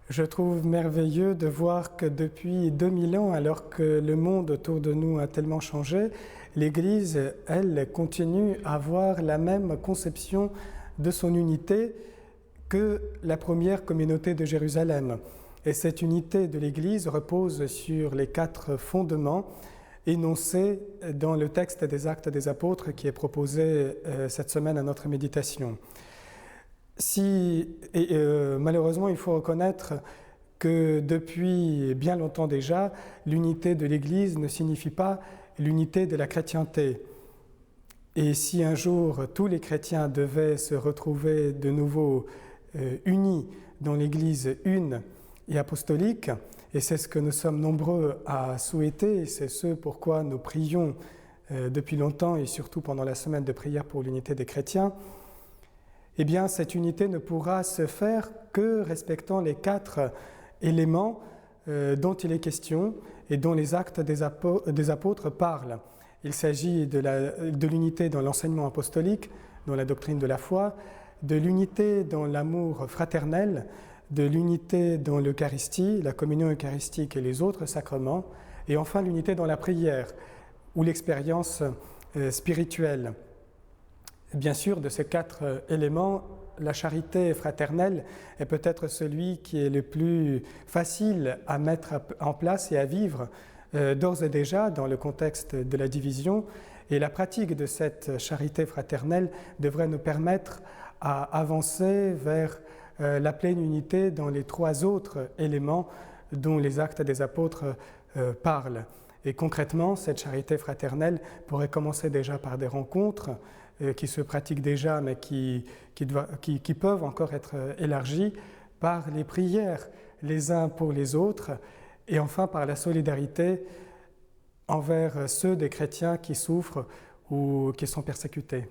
Je trouve merveilleux de voir que depuis 2000 ans, alors que le monde autour de nous a tellement changé, l'Église, elle, continue à avoir la même conception de son unité que la première communauté de Jérusalem. Et cette unité de l'Église repose sur les 4 fondements énoncés dans le texte des Actes des Apôtres qui est proposé cette semaine à notre méditation. Malheureusement, il faut reconnaître que depuis bien longtemps déjà, l'unité de l'Église ne signifie pas l'unité de la chrétienté. Et si un jour tous les chrétiens devaient se retrouver de nouveau unis dans l'Église une et apostolique, et c'est ce que nous sommes nombreux à souhaiter, et c'est ce pourquoi nous prions depuis longtemps et surtout pendant la semaine de prière pour l'unité des chrétiens, eh bien cette unité ne pourra se faire que respectant les 4 éléments dont il est question et dont les Actes des Apôtres parlent. Il s'agit de l'unité dans l'enseignement apostolique, dans la doctrine de la foi, de l'unité dans l'amour fraternel, de l'unité dans l'Eucharistie, la communion eucharistique et les autres sacrements, et enfin l'unité dans la prière ou l'expérience spirituelle. Bien sûr, de ces 4 éléments, la charité fraternelle est peut-être celui qui est le plus facile à mettre en place et à vivre d'ores et déjà dans le contexte de la division. Et la pratique de cette charité fraternelle devrait nous permettre à avancer vers la pleine unité dans les 3 autres éléments dont les Actes des Apôtres parlent. Et concrètement, cette charité fraternelle pourrait commencer déjà par des rencontres qui se pratiquent déjà, mais qui peuvent encore être élargies par les prières les uns pour les autres, et enfin par la solidarité envers ceux des chrétiens qui souffrent ou qui sont persécutés.